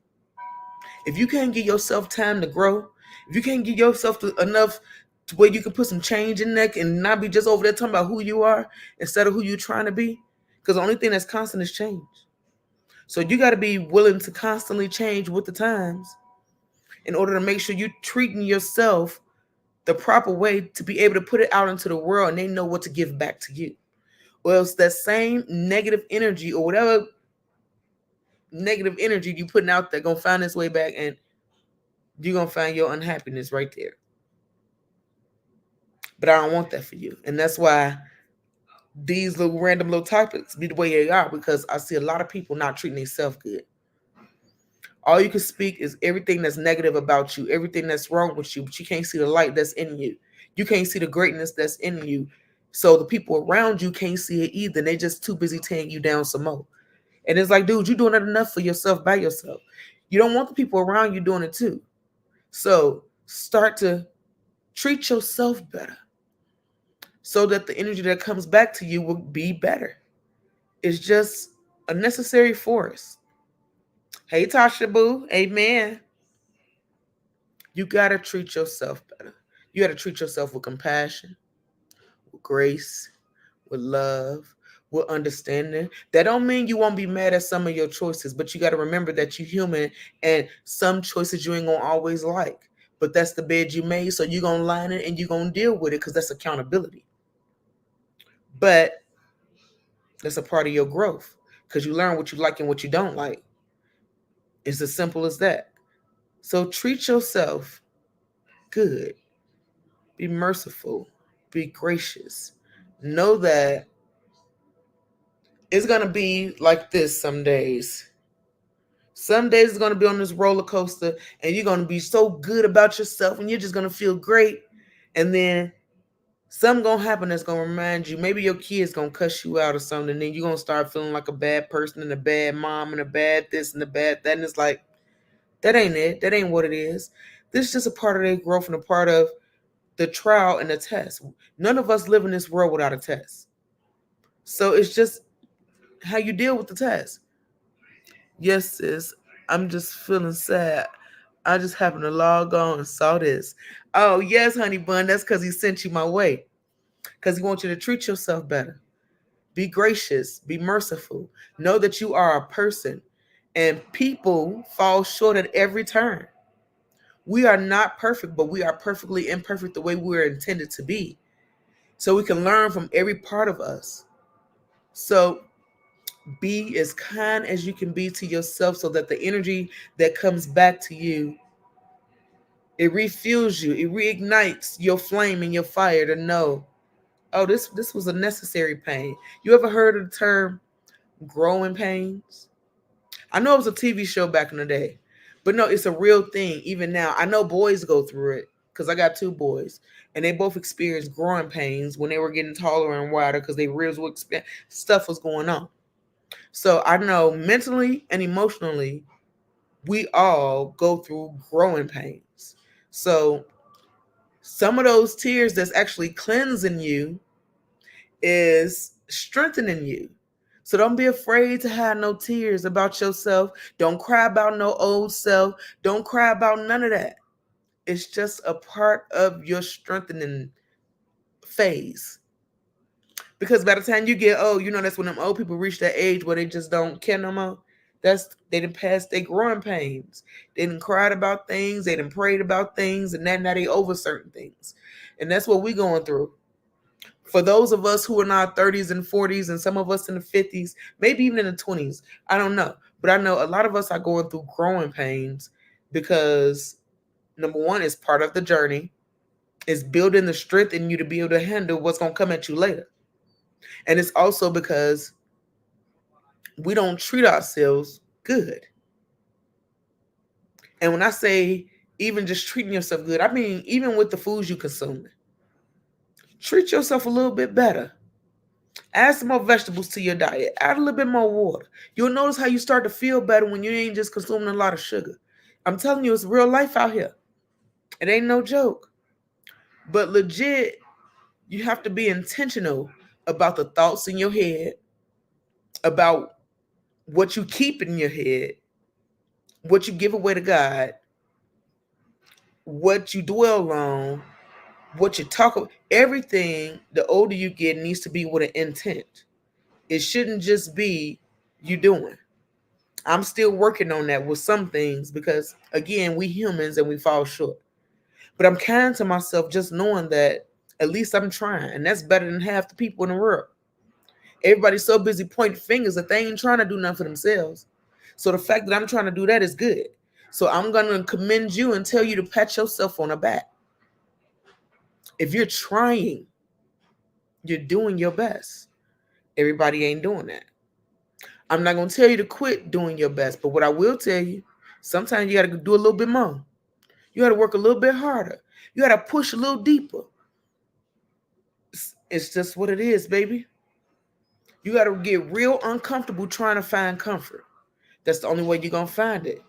If you can't give yourself time to grow, if you can't give yourself enough to where you can put some change in there and not be just over there talking about who you are instead of who you're trying to be, because the only thing that's constant is change. So you got to be willing to constantly change with the times in order to make sure you're treating yourself the proper way to be able to put it out into the world and they know what to give back to you. Or else that same negative energy or whatever negative energy you putting out there gonna find its way back and you're gonna find your unhappiness right there. But I don't want that for you. And that's why these little random little topics be the way they are, because I see a lot of people not treating themselves good. All you can speak is everything that's negative about you, everything that's wrong with you, but you can't see the light that's in you. You can't see the greatness that's in you. So the people around you can't see it either. They're just too busy tearing you down some more. And it's like, dude, you're doing it enough for yourself by yourself. You don't want the people around you doing it too. So start to treat yourself better so that the energy that comes back to you will be better. It's just a necessary force. Hey, Tasha Boo. Amen. You got to treat yourself better. You got to treat yourself with compassion, with grace, with love, with understanding. That don't mean you won't be mad at some of your choices, but you got to remember that you're human and some choices you ain't going to always like. But that's the bed you made, so you're going to line it and you're going to deal with it because that's accountability. But that's a part of your growth because you learn what you like and what you don't like. It's as simple as that. So treat yourself good. Be merciful. Be gracious. Know that it's going to be like this some days. Some days it's going to be on this roller coaster and you're going to be so good about yourself and you're just going to feel great. And then Something gonna happen that's gonna remind you. Maybe your kid's gonna cuss you out or something. Then you're gonna start feeling like a bad person and a bad mom and a bad this and a bad that. And it's like, that ain't it. That ain't what it is. This is just a part of their growth and a part of the trial and the test. None of us live in this world without a test. So it's just how you deal with the test. Yes, sis. I'm just feeling sad. I just happened to log on and saw this. Oh, yes, honey bun. That's because he sent you my way. Because he wants you to treat yourself better. Be gracious. Be merciful. Know that you are a person. And people fall short at every turn. We are not perfect, but we are perfectly imperfect the way we are intended to be. So we can learn from every part of us. So be as kind as you can be to yourself so that the energy that comes back to you, it refuels you, it reignites your flame and your fire to know, oh, this was a necessary pain. You ever heard of the term growing pains? I know it was a TV show back in the day, but no, it's a real thing even now. I know boys go through it because I got two boys, and they both experienced growing pains when they were getting taller and wider because their ribs were stuff was going on. So I know mentally and emotionally, we all go through growing pains. So some of those tears that's actually cleansing you is strengthening you. So don't be afraid to have no tears about yourself. Don't cry about no old self. Don't cry about none of that. It's just a part of your strengthening phase. Because by the time you get old, that's when them old people reach that age where they just don't care no more. They done passed their growing pains. They done cried about things, they done prayed about things, and now they over certain things. And that's what we going through. For those of us who are in our 30s and 40s, and some of us in the 50s, maybe even in the 20s, I don't know. But I know a lot of us are going through growing pains because number one is part of the journey, is building the strength in you to be able to handle what's going to come at you later. And it's also because we don't treat ourselves good. And when I say even just treating yourself good, I mean even with the foods you consume. Treat yourself a little bit better. Add some more vegetables to your diet. Add a little bit more water. You'll notice how you start to feel better when you ain't just consuming a lot of sugar. I'm telling you, it's real life out here. It ain't no joke. But legit, you have to be intentional about the thoughts in your head, about what you keep in your head, what you give away to God, what you dwell on, what you talk about. Everything, the older you get, needs to be with an intent. It shouldn't just be you doing. I'm still working on that with some things because, again, we humans and we fall short. But I'm kind to myself just knowing that at least I'm trying. And that's better than half the people in the world. Everybody's so busy pointing fingers that they ain't trying to do nothing for themselves. So the fact that I'm trying to do that is good. So I'm going to commend you and tell you to pat yourself on the back. If you're trying, you're doing your best. Everybody ain't doing that. I'm not going to tell you to quit doing your best, but what I will tell you, sometimes you got to do a little bit more. You got to work a little bit harder. You got to push a little deeper. It's just what it is, baby. You got to get real uncomfortable trying to find comfort. That's the only way you're going to find it.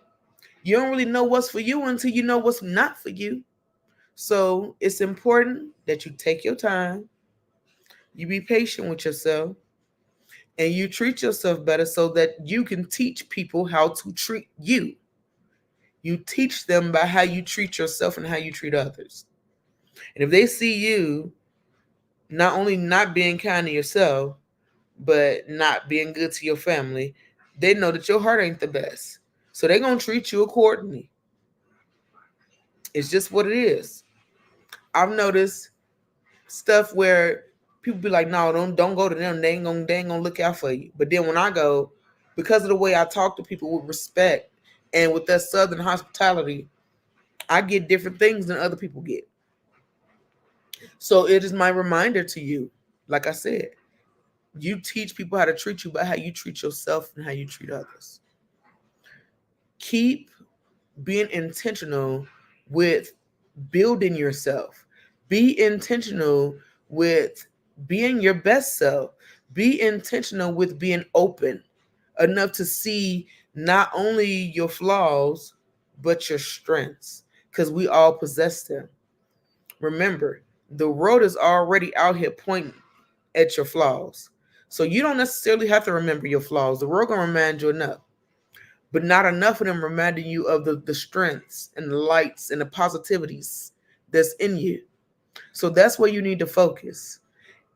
You don't really know what's for you until you know what's not for you. So it's important that you take your time, you be patient with yourself, and you treat yourself better so that you can teach people how to treat you. You teach them by how you treat yourself and how you treat others. And if they see you not only not being kind to yourself, but not being good to your family, they know that your heart ain't the best. So they're going to treat you accordingly. It's just what it is. I've noticed stuff where people be like, no, don't go to them. They ain't gonna look out for you. But then when I go, because of the way I talk to people with respect and with that southern hospitality, I get different things than other people get. So it is my reminder to you, like I said, you teach people how to treat you by how you treat yourself and how you treat others. Keep being intentional with building yourself. Be intentional with being your best self. Be intentional with being open enough to see not only your flaws, but your strengths, because we all possess them. Remember, the world is already out here pointing at your flaws. So you don't necessarily have to remember your flaws. The world gonna remind you enough, but not enough of them reminding you of the strengths and the lights and the positivities that's in you. So that's where you need to focus.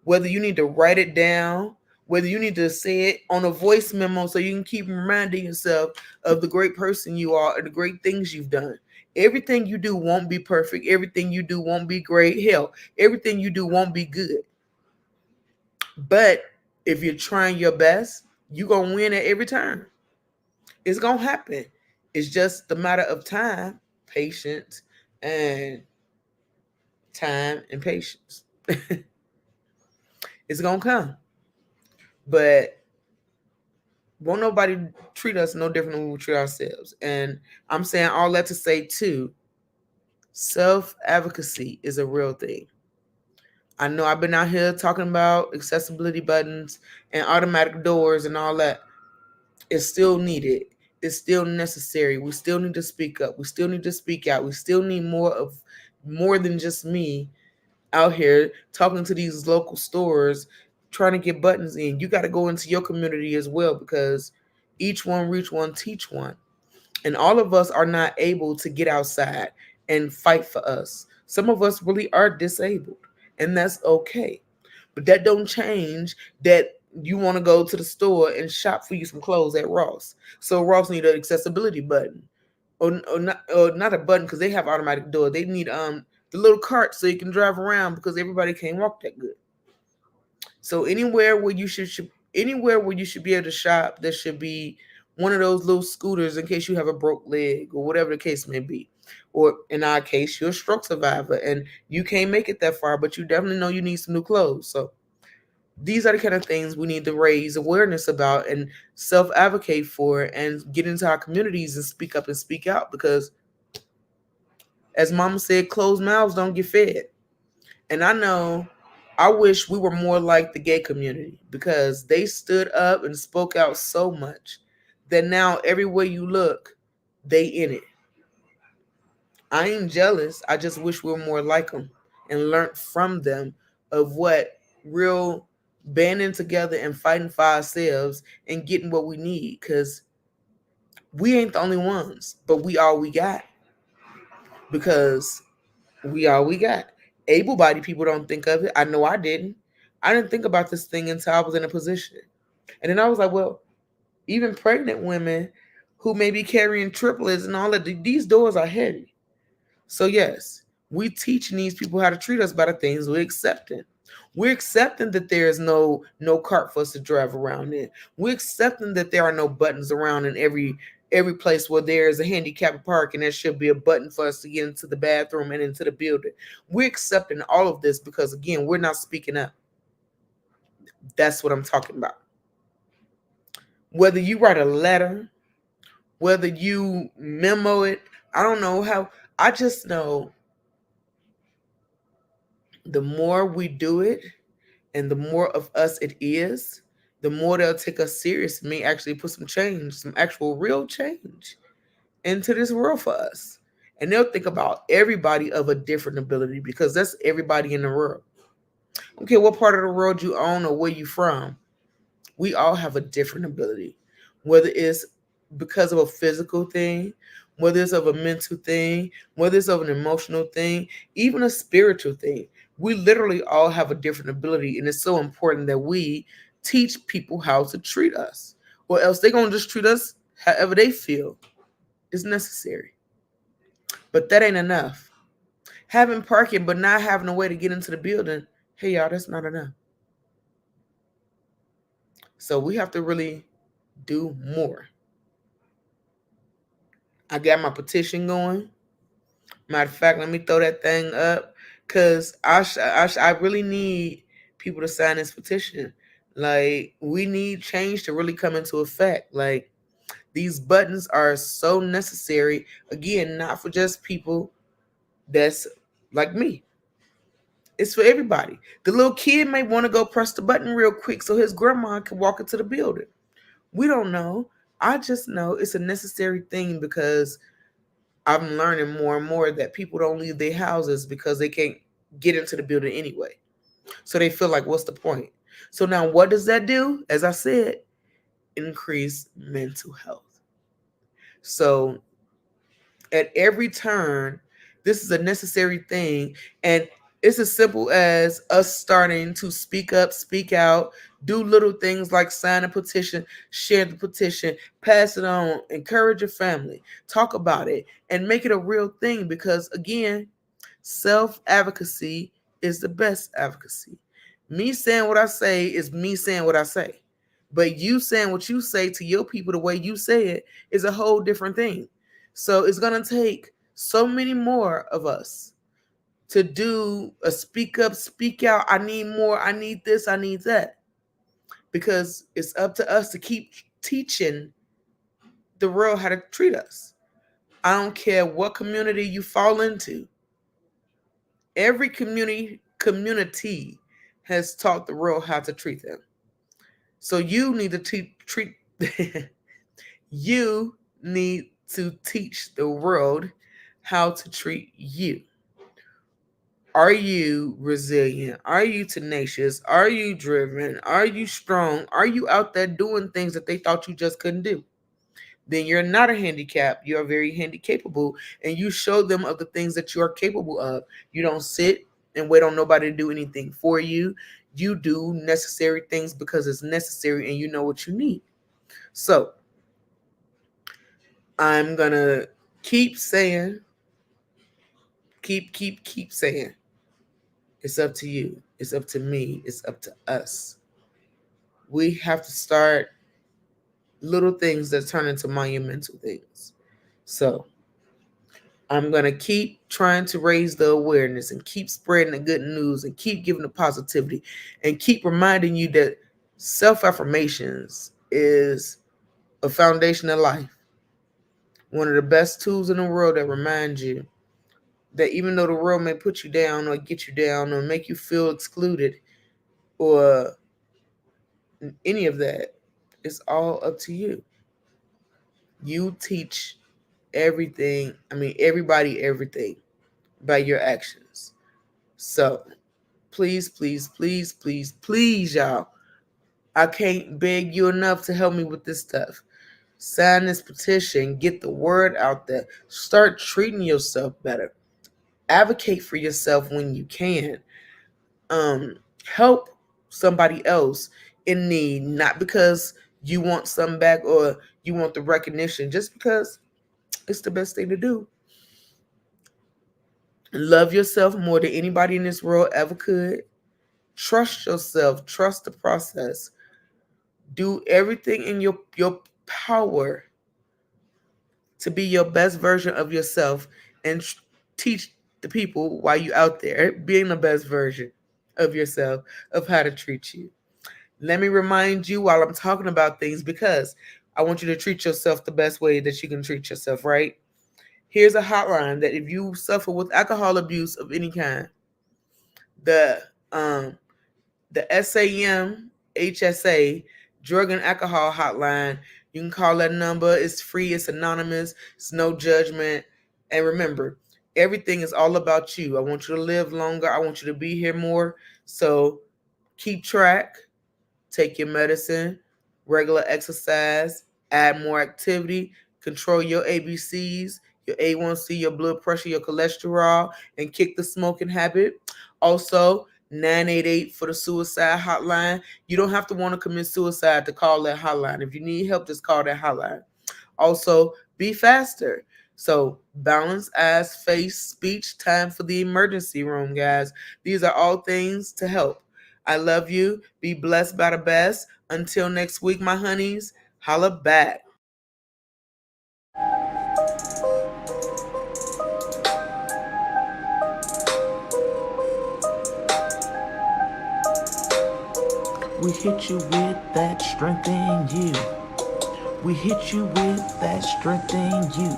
Whether you need to write it down, whether you need to say it on a voice memo so you can keep reminding yourself of the great person you are and the great things you've done. Everything you do won't be perfect. Everything you do won't be great. Hell, everything you do won't be good. But if you're trying your best, you're going to win at every turn. It's going to happen. It's just a matter of time, patience, and time and patience. It's going to come. But won't nobody treat us no different than we treat ourselves. And I'm saying all that to say, too, self-advocacy is a real thing. I know I've been out here talking about accessibility buttons and automatic doors and all that. It's still needed. It's still necessary. We still need to speak up. We still need to speak out. We still need more than just me out here talking to these local stores trying to get buttons in. You got to go into your community as well, because each one reach one, teach one. And all of us are not able to get outside and fight for us. Some of us really are disabled, and that's okay. But that don't change that you want to go to the store and shop for you some clothes at Ross. So Ross need an accessibility button, or not a button, because they have automatic door. They need the little cart so you can drive around, because everybody can't walk that good. So anywhere where you should be able to shop, there should be one of those little scooters in case you have a broke leg or whatever the case may be. Or in our case, you're a stroke survivor and you can't make it that far, but you definitely know you need some new clothes. So these are the kind of things we need to raise awareness about and self-advocate for, and get into our communities and speak up and speak out, because as Mama said, closed mouths don't get fed. And I wish we were more like the gay community, because they stood up and spoke out so much that now everywhere you look, they in it. I ain't jealous. I just wish we were more like them and learned from them of what real banding together and fighting for ourselves and getting what we need, because we ain't the only ones, but we all we got, because we all we got. Able-bodied people don't think of it. I know I didn't. I didn't think about this thing until I was in a position. And then I was like, well, even pregnant women who may be carrying triplets and all of these doors are heavy. So yes, we teaching these people how to treat us by the things we're accepting. We're accepting that there is no cart for us to drive around in. We're accepting that there are no buttons around in every place where there is a handicapped park, and there should be a button for us to get into the bathroom and into the building. We're accepting all of this because, again, we're not speaking up. That's what I'm talking about. Whether you write a letter, whether you memo it, I don't know how. I just know the more we do it and the more of us it is, the more they'll take us serious and may actually put some change, some actual real change into this world for us. And they'll think about everybody of a different ability, because that's everybody in the world. Okay, what part of the world you own or where you from, we all have a different ability, whether it's because of a physical thing, whether it's of a mental thing, whether it's of an emotional thing, even a spiritual thing. We literally all have a different ability, and it's so important that we teach people how to treat us, or else they're going to just treat us however they feel is necessary. But that ain't enough. Having parking but not having a way to get into the building, hey y'all, that's not enough. So we have to really do more. I got my petition going. Matter of fact, let me throw that thing up, because I really need people to sign this petition. Like, we need change to really come into effect. Like, these buttons are so necessary. Again, not for just people that's like me. It's for everybody. The little kid may want to go press the button real quick so his grandma can walk into the building. We don't know. I just know it's a necessary thing because I'm learning more and more that people don't leave their houses because they can't get into the building anyway. So they feel like, what's the point? So now what does that do? As I said, increase mental health. So at every turn, this is a necessary thing. And it's as simple as us starting to speak up, speak out, do little things like sign a petition, share the petition, pass it on, encourage your family, talk about it, and make it a real thing. Because again, self-advocacy is the best advocacy. Me saying what I say is me saying what I say. But you saying what you say to your people the way you say it is a whole different thing. So it's going to take so many more of us to do a speak up, speak out. I need more. I need this. I need that. Because it's up to us to keep teaching the world how to treat us. I don't care what community you fall into. Every community has taught the world how to treat them. So you need to treat you need to teach the world how to treat you. Are you resilient? Are you tenacious? Are you driven? Are you strong? Are you out there doing things that they thought you just couldn't do? Then you're not a handicap. You're very handicapable, and you show them of the things that you are capable of. You don't sit and wait on nobody to do anything for you. You do necessary things because it's necessary and you know what you need. So I'm going to keep saying, keep saying, it's up to you. It's up to me. It's up to us. We have to start little things that turn into monumental things. So I'm going to keep trying to raise the awareness and keep spreading the good news and keep giving the positivity and keep reminding you that self-affirmations is a foundation of life. One of the best tools in the world that reminds you that even though the world may put you down or get you down or make you feel excluded or any of that, it's all up to you. You teach everybody everything by your actions. So please, y'all, I can't beg you enough to help me with this stuff. Sign this petition, get the word out there, start treating yourself better, advocate for yourself when you can, help somebody else in need, not because you want something back or you want the recognition, just because it's the best thing to do. Love yourself more than anybody in this world ever could. Trust yourself, trust the process. Do everything in your power to be your best version of yourself and teach the people while you're out there being the best version of yourself of how to treat you. Let me remind you while I'm talking about things, because I want you to treat yourself the best way that you can treat yourself, right? Here's a hotline that if you suffer with alcohol abuse of any kind, the SAM HSA drug and alcohol hotline, you can call that number. It's free, it's anonymous, it's no judgment. And remember, everything is all about you. I want you to live longer. I want you to be here more. So keep track, take your medicine, regular exercise, add more activity, control your ABCs, your A1C, your blood pressure, your cholesterol, and kick the smoking habit. Also, 988 for the suicide hotline. You don't have to want to commit suicide to call that hotline. If you need help, just call that hotline. Also, be faster. So balance, eyes, face, speech, time for the emergency room, guys. These are all things to help. I love you. Be blessed by the best. Until next week, my honeys, holla back. We hit you with that strength in you. We hit you with that strength in you.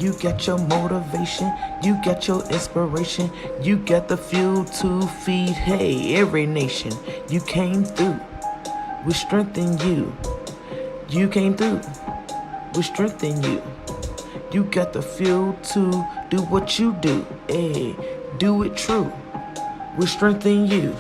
You get your motivation, you get your inspiration, you get the fuel to feed, hey, every nation. You came through, we strengthen you. You came through, we strengthen you. You got the fuel to do what you do, hey, do it true. We strengthen you.